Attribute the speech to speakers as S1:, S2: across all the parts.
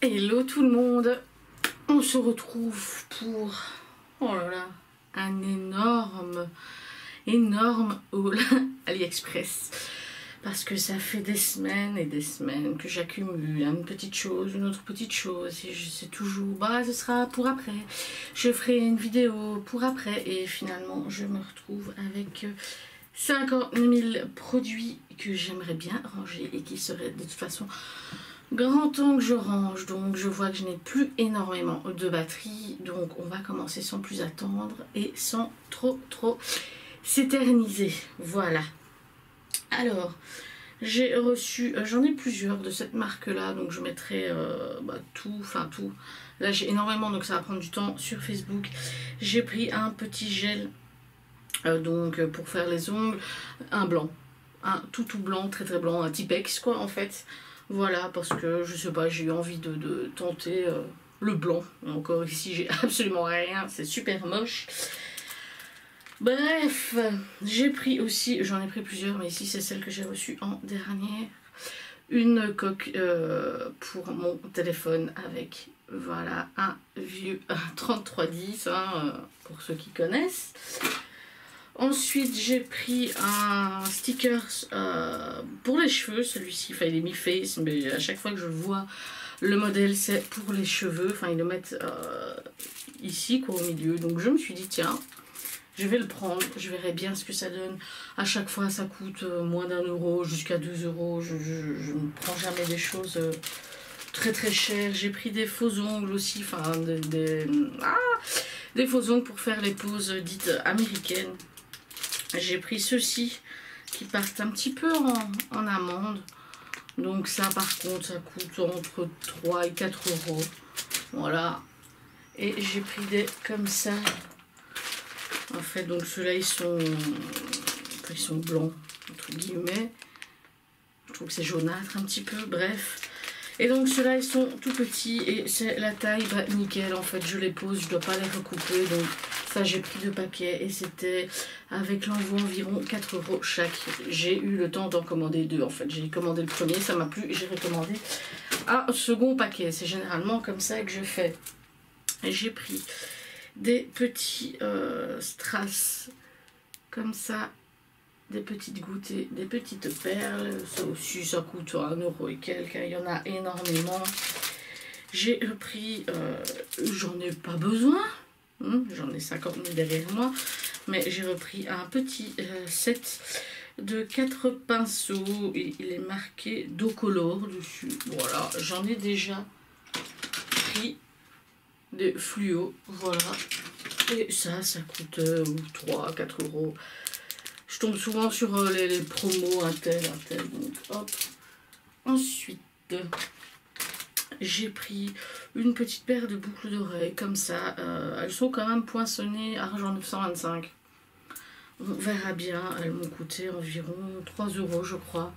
S1: Hello tout le monde, on se retrouve pour, oh là là, un énorme haul AliExpress. Parce que ça fait des semaines et des semaines que j'accumule une petite chose, une autre petite chose. Et je sais toujours, bah ce sera pour après. Je ferai une vidéo pour après. Et finalement, je me retrouve avec 50 000 produits que j'aimerais bien ranger et qui seraient de toute façon grand temps que je range. Donc je vois que je n'ai plus énormément de batterie. Donc on va commencer sans plus attendre et sans trop s'éterniser. Voilà. Alors, j'ai reçu, j'en ai plusieurs de cette marque-là, donc je mettrai tout. Là, j'ai énormément, donc ça va prendre du temps sur Facebook. J'ai pris un petit gel, donc pour faire les ongles, un blanc, un tout blanc, très blanc, un Tipex quoi en fait. Voilà, parce que je sais pas, j'ai eu envie de tenter le blanc. Encore ici, j'ai absolument rien, c'est super moche. Bref, j'ai pris aussi, j'en ai pris plusieurs, mais ici c'est celle que j'ai reçue en dernière. Une coque pour mon téléphone avec, voilà, un vieux 3310, pour ceux qui connaissent. Ensuite, j'ai pris un sticker pour les cheveux, celui-ci, enfin il est mi-face, mais à chaque fois que je vois le modèle, c'est pour les cheveux. Enfin, ils le mettent ici, quoi, au milieu. Donc je me suis dit, tiens, je vais le prendre, je verrai bien ce que ça donne. À chaque fois, ça coûte moins d'1 euro, jusqu'à 2 euros. Je ne prends jamais des choses très chères. J'ai pris des faux ongles aussi, enfin des faux ongles pour faire les poses dites américaines. J'ai pris ceux-ci qui partent un petit peu en amande. Donc ça, par contre, ça coûte entre 3 et 4 euros. Voilà. Et j'ai pris des comme ça. En fait, donc ceux-là, ils sont blancs, entre guillemets. Je trouve que c'est jaunâtre un petit peu, bref. Et donc ceux-là, ils sont tout petits et c'est la taille, bah, nickel. En fait, je les pose, je ne dois pas les recouper. Donc ça, j'ai pris 2 paquets et c'était avec l'envoi environ 4 euros chaque. J'ai eu le temps d'en commander 2. En fait, j'ai commandé le premier, ça m'a plu et j'ai recommandé un second paquet. C'est généralement comme ça que je fais. Et j'ai pris des petits strass comme ça, des petites gouttes et des petites perles. Ça aussi, ça coûte 1 euro et quelques, il y en a énormément. J'ai pris, j'en ai pas besoin, j'en ai 50 000 derrière moi, mais j'ai repris un petit set de 4 pinceaux et il est marqué Docolor dessus. Voilà, j'en ai déjà pris des fluos, voilà. Et ça coûte 3-4 euros. Je tombe souvent sur les promos, un tel, donc hop. Ensuite, j'ai pris une petite paire de boucles d'oreilles, comme ça. Elles sont quand même poinçonnées, argent 925. On verra bien, elles m'ont coûté environ 3 euros, je crois.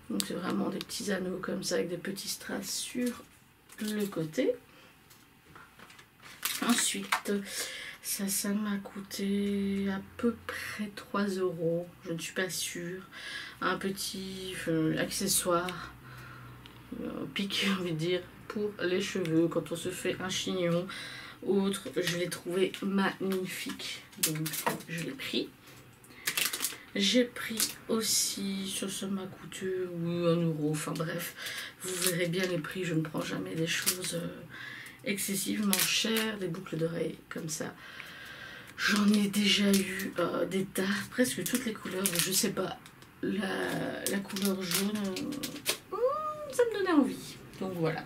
S1: Donc c'est vraiment des petits anneaux comme ça, avec des petits strass sur le côté. Ensuite, ça m'a coûté à peu près 3 euros, je ne suis pas sûre. Un petit accessoire, pic, j'ai envie de dire, pour les cheveux quand on se fait un chignon. Autre, je l'ai trouvé magnifique, donc je l'ai pris. J'ai pris aussi, ça m'a coûté 1 euro, enfin bref, vous verrez bien les prix, je ne prends jamais des choses excessivement chères, des boucles d'oreilles comme ça. J'en ai déjà eu des tas, presque toutes les couleurs, je sais pas, la couleur jaune, ça me donnait envie, donc voilà.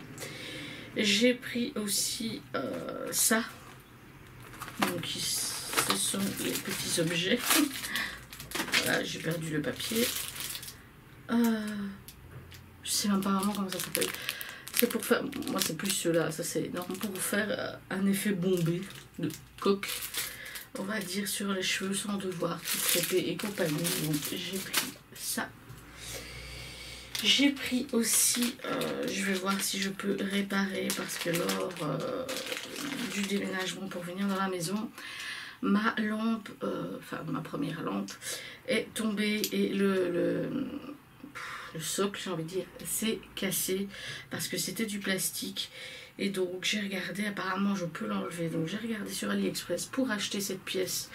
S1: J'ai pris aussi ça, donc ce sont les petits objets. Voilà, j'ai perdu le papier. Je sais même pas vraiment comment ça s'appelle. C'est pour faire, moi c'est plus ceux-là, ça c'est énorme, pour faire un effet bombé de coque, on va dire, sur les cheveux sans devoir tout traiter et compagnie. Donc j'ai pris ça. J'ai pris aussi, je vais voir si je peux réparer, parce que lors du déménagement pour venir dans la maison, ma lampe, enfin ma première lampe, est tombée et le socle, j'ai envie de dire, s'est cassé parce que c'était du plastique. Et donc j'ai regardé, apparemment je peux l'enlever, donc j'ai regardé sur AliExpress pour acheter cette pièce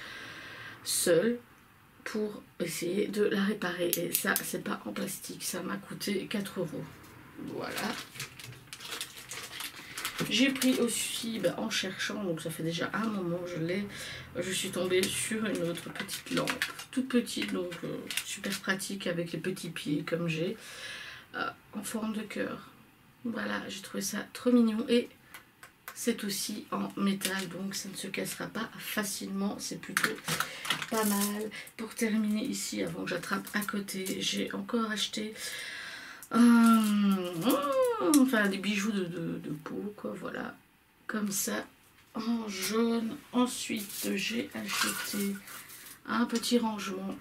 S1: seule pour essayer de la réparer. Et ça, c'est pas en plastique, ça m'a coûté 4 €. Voilà. J'ai pris aussi, en cherchant, donc ça fait déjà un moment que je suis tombée sur une autre petite lampe, toute petite, donc super pratique avec les petits pieds comme j'ai, en forme de cœur. Voilà, j'ai trouvé ça trop mignon et c'est aussi en métal, donc ça ne se cassera pas facilement, c'est plutôt pas mal. Pour terminer ici, avant que j'attrape à côté, j'ai encore acheté des bijoux de peau, quoi, voilà, comme ça, en jaune. Ensuite, j'ai acheté un petit rangement,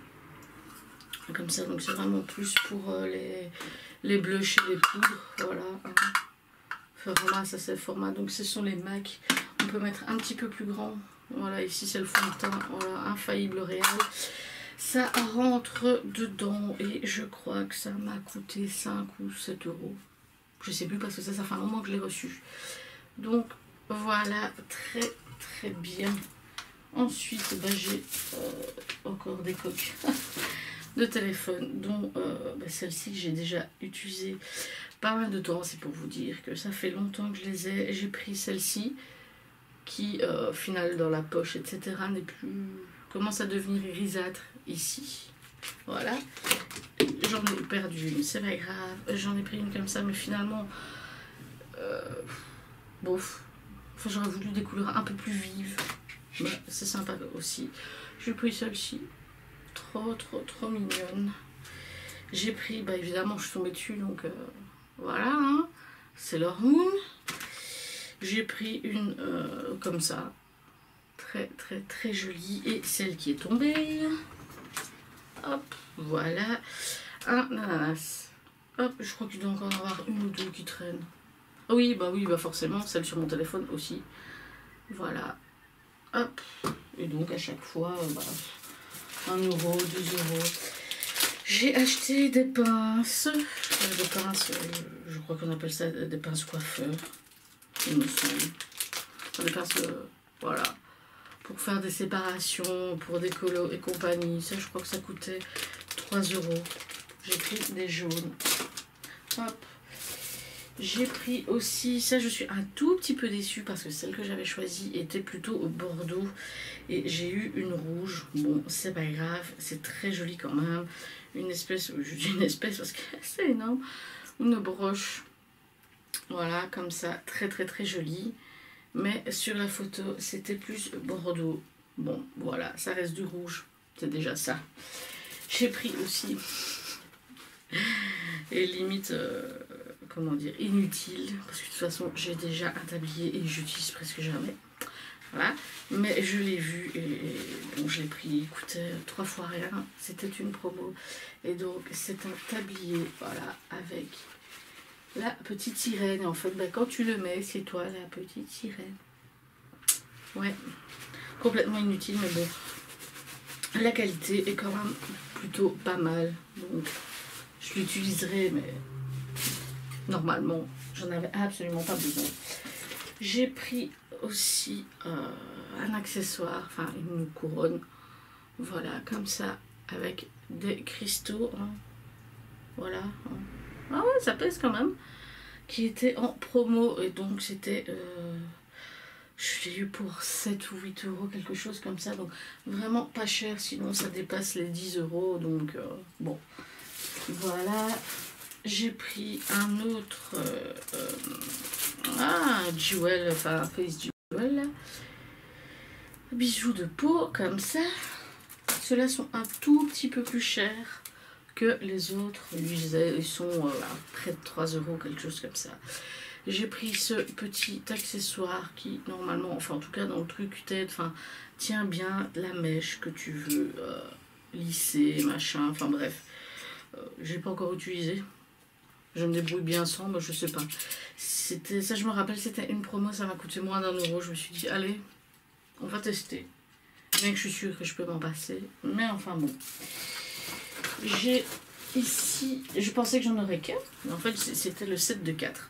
S1: comme ça, donc c'est vraiment plus pour les blushs et les poudres, voilà, format, ça c'est le format, donc ce sont les MAC, on peut mettre un petit peu plus grand, voilà, ici c'est le fond de teint, voilà, Infaillible Réal. Ça rentre dedans et je crois que ça m'a coûté 5 ou 7 €. Je sais plus parce que ça fait un moment que je l'ai reçu. Donc voilà, très très bien. Ensuite, j'ai encore des coques de téléphone, dont celle-ci que j'ai déjà utilisée pas mal de temps. C'est pour vous dire que ça fait longtemps que je les ai. J'ai pris celle-ci qui, au final, dans la poche, etc., n'est plus... commence à devenir grisâtre ici. Voilà. J'en ai perdu une, c'est pas grave. J'en ai pris une comme ça, mais finalement, bof. Enfin, j'aurais voulu des couleurs un peu plus vives. Mais c'est sympa aussi. J'ai pris celle-ci. Trop, trop, trop mignonne. J'ai pris, évidemment, je suis tombée dessus, donc voilà. Hein. C'est leur Moon. J'ai pris une comme ça. Très, très, très jolie. Et celle qui est tombée. Hop, voilà. Un ananas. Hop, je crois qu'il doit encore en avoir une ou deux qui traînent. Oui, forcément, celle sur mon téléphone aussi. Voilà. Hop. Et donc, à chaque fois, 1 €, 2 €. J'ai acheté des pinces. Je crois qu'on appelle ça des pinces coiffeurs. Il me semble. Enfin, des pinces, voilà. Pour faire des séparations, pour des colos et compagnie. Ça, je crois que ça coûtait 3 €. J'ai pris des jaunes. Hop. J'ai pris aussi, ça je suis un tout petit peu déçue parce que celle que j'avais choisie était plutôt au bordeaux. Et j'ai eu une rouge. Bon, c'est pas grave, c'est très joli quand même. Une espèce, je dis une espèce parce que c'est énorme. Une broche. Voilà, comme ça, très très très jolie. Mais sur la photo, c'était plus bordeaux. Bon, voilà, ça reste du rouge. C'est déjà ça. J'ai pris aussi... Et limite, comment dire, inutile. Parce que de toute façon, j'ai déjà un tablier et j'utilise presque jamais. Voilà. Mais je l'ai vu et bon, je l'ai pris. Il coûtait 3 fois rien. C'était une promo. Et donc, c'est un tablier, voilà, avec... la petite sirène. En fait, quand tu le mets, c'est toi la petite sirène. Ouais, complètement inutile, mais bon. La qualité est quand même plutôt pas mal. Donc, je l'utiliserai, mais normalement, j'en avais absolument pas besoin. J'ai pris aussi un accessoire, enfin une couronne. Voilà, comme ça, avec des cristaux. Hein. Voilà. Hein. Ah ouais, ça pèse quand même. Qui était en promo et donc c'était je l'ai eu pour 7 ou 8 €, quelque chose comme ça, donc vraiment pas cher, sinon ça dépasse les 10 €, donc bon, voilà. J'ai pris un autre jewel, enfin face jewel, bijoux de peau comme ça. Ceux-là sont un tout petit peu plus chers que les autres. Ils sont près de 3 €, quelque chose comme ça. J'ai pris ce petit accessoire qui normalement, enfin en tout cas dans le truc tête, enfin tient bien la mèche que tu veux lisser, machin, enfin bref. J'ai pas encore utilisé. Je me débrouille bien sans, mais je sais pas. C'était ça, je me rappelle, c'était une promo, ça m'a coûté moins d'1 €. Je me suis dit allez, on va tester. Bien que je suis sûre que je peux m'en passer, mais enfin bon. J'ai ici, je pensais que j'en aurais qu'un, mais en fait c'était le set de 4.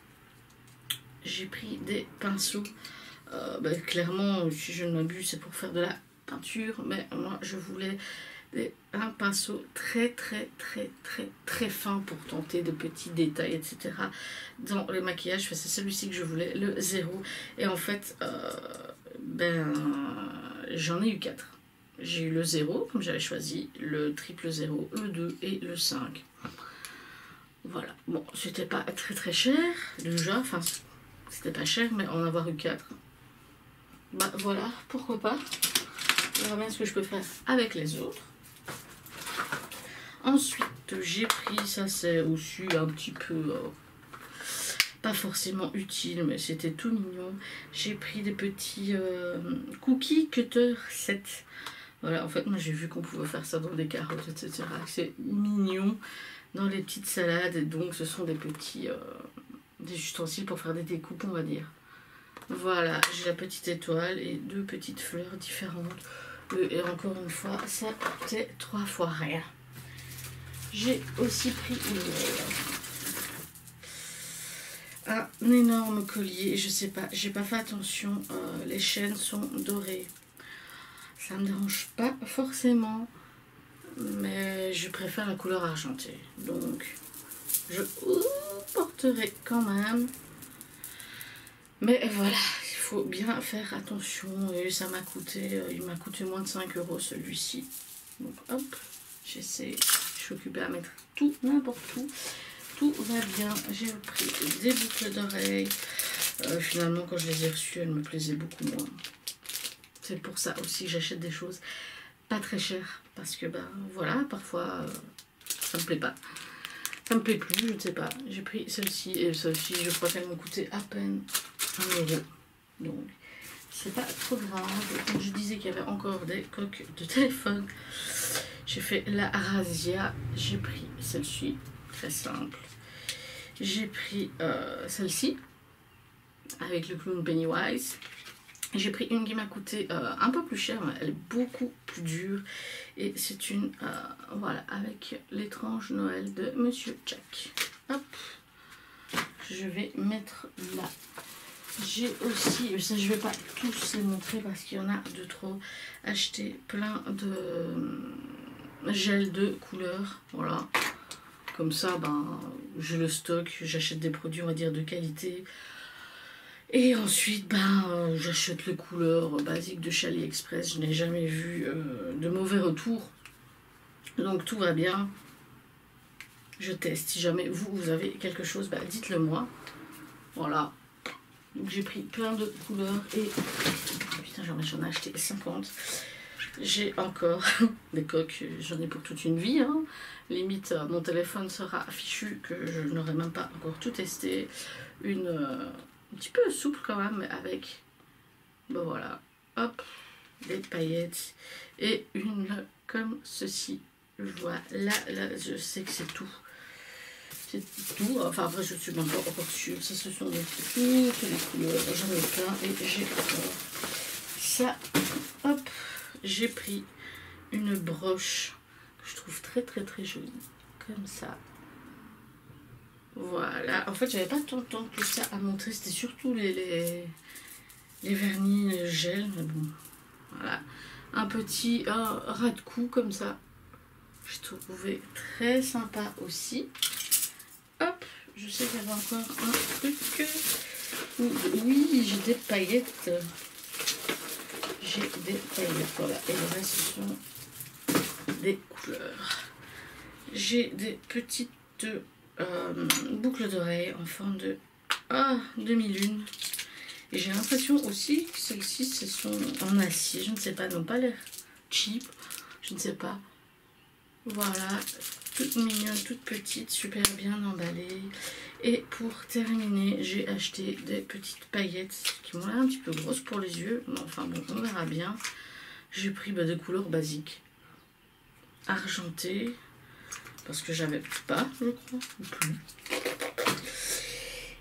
S1: J'ai pris des pinceaux. Clairement, si je ne m'abuse, c'est pour faire de la peinture, mais moi je voulais un pinceau très fin pour tenter de petits détails, etc. dans les maquillages. C'est celui-ci que je voulais, le 0. Et en fait, j'en ai eu 4. J'ai eu le 0, comme j'avais choisi, le triple 0, le 2 et le 5. Voilà. Bon, c'était pas très cher, déjà. Enfin, c'était pas cher, mais en avoir eu 4. Bah voilà, pourquoi pas. Je verrai bien ce que je peux faire avec les autres. Ensuite, j'ai pris, ça c'est aussi un petit peu, pas forcément utile, mais c'était tout mignon. J'ai pris des petits cookie cutter set. Voilà, en fait, moi j'ai vu qu'on pouvait faire ça dans des carottes, etc. C'est mignon dans les petites salades. Et donc, ce sont des petits des ustensiles pour faire des découpes, on va dire. Voilà, j'ai la petite étoile et 2 petites fleurs différentes. Et encore une fois, ça coûtait 3 fois rien. J'ai aussi pris un énorme collier. Je sais pas, j'ai pas fait attention. Les chaînes sont dorées. Ça me dérange pas forcément, mais je préfère la couleur argentée. Donc, je porterai quand même. Mais voilà, il faut bien faire attention. Et ça m'a coûté, il m'a coûté moins de 5 € celui-ci. Donc hop, j'essaie, je suis occupée à mettre tout, n'importe où. Tout va bien. J'ai pris des boucles d'oreilles. Finalement, quand je les ai reçues, elles me plaisaient beaucoup moins. C'est pour ça aussi que j'achète des choses pas très chères. Parce que, voilà, parfois, ça me plaît pas. Ça me plaît plus, je ne sais pas. J'ai pris celle-ci et celle-ci, je crois qu'elles m'ont coûté à peine 1 €. Donc, c'est pas trop grave. Comme je disais qu'il y avait encore des coques de téléphone, j'ai fait la razzia. J'ai pris celle-ci, très simple. J'ai pris celle-ci, avec le clown Pennywise. J'ai pris une qui m'a coûté un peu plus cher, mais elle est beaucoup plus dure. Et c'est une, voilà, avec l'étrange Noël de Monsieur Jack. Hop, je vais mettre là. J'ai aussi, ça je vais pas tous les montrer parce qu'il y en a de trop, acheté plein de gel de couleur. Voilà, comme ça, je le stocke, j'achète des produits, on va dire, de qualité. Et ensuite, j'achète les couleurs basiques de chez AliExpress. Je n'ai jamais vu de mauvais retours. Donc tout va bien. Je teste. Si jamais vous avez quelque chose, dites-le moi. Voilà. Donc j'ai pris plein de couleurs et... Putain, j'en ai acheté 50. J'ai encore des coques. J'en ai pour toute une vie. Hein. Limite, mon téléphone sera affichu que je n'aurai même pas encore tout testé. Un petit peu souple quand même, mais avec, voilà, hop, des paillettes et une comme ceci. Voilà, là, je sais que c'est tout. C'est tout. Enfin, après, je suis même pas encore sûre. Ça, ce sont toutes les couleurs. J'en ai plein et j'ai encore ça. Hop, j'ai pris une broche que je trouve très jolie, comme ça. Voilà, en fait j'avais pas tant de temps que ça à montrer, c'était surtout les vernis, les gels, mais bon, voilà. Un petit ras de cou comme ça, je trouvais très sympa aussi. Hop, je sais qu'il y avait encore un truc, oui, j'ai des paillettes, voilà, et le reste ce sont des couleurs. J'ai des petites... boucles d'oreilles en forme de demi-lune. Et j'ai l'impression aussi que celles-ci sont en acier, je ne sais pas, n'ont pas l'air cheap, je ne sais pas. Voilà, toutes mignonnes, toutes petites, super bien emballées. Et pour terminer, j'ai acheté des petites paillettes qui m'ont l'air un petit peu grosses pour les yeux, mais enfin bon, on verra bien. J'ai pris des couleurs basiques, argentées, parce que j'avais pas, je crois, ou plus.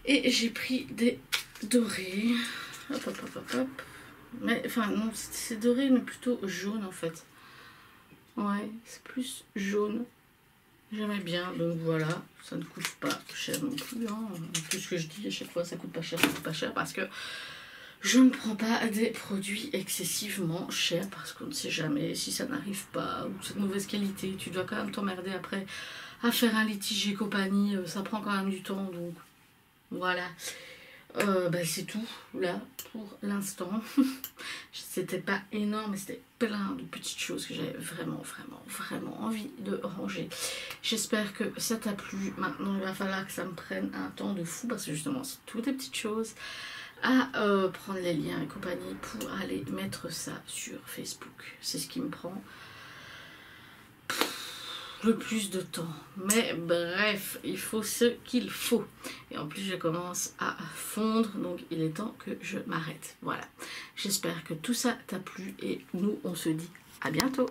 S1: Et j'ai pris des dorés. Hop. Mais, enfin, non, c'est doré, mais plutôt jaune, en fait. Ouais, c'est plus jaune. J'aimais bien, donc voilà, ça ne coûte pas cher non plus, hein. Tout ce que je dis à chaque fois, ça coûte pas cher, ça coûte pas cher, parce que je ne prends pas des produits excessivement chers, parce qu'on ne sait jamais si ça n'arrive pas, ou c'est de mauvaise qualité, tu dois quand même t'emmerder après à faire un litige et compagnie, ça prend quand même du temps, donc voilà. C'est tout là pour l'instant. C'était pas énorme, mais c'était plein de petites choses que j'avais vraiment envie de ranger. J'espère que ça t'a plu. Maintenant il va falloir que ça me prenne un temps de fou, parce que justement c'est toutes des petites choses à prendre les liens et compagnie pour aller mettre ça sur Facebook. C'est ce qui me prend le plus de temps, mais bref, il faut ce qu'il faut, et en plus je commence à fondre, donc il est temps que je m'arrête. Voilà, j'espère que tout ça t'a plu et nous on se dit à bientôt.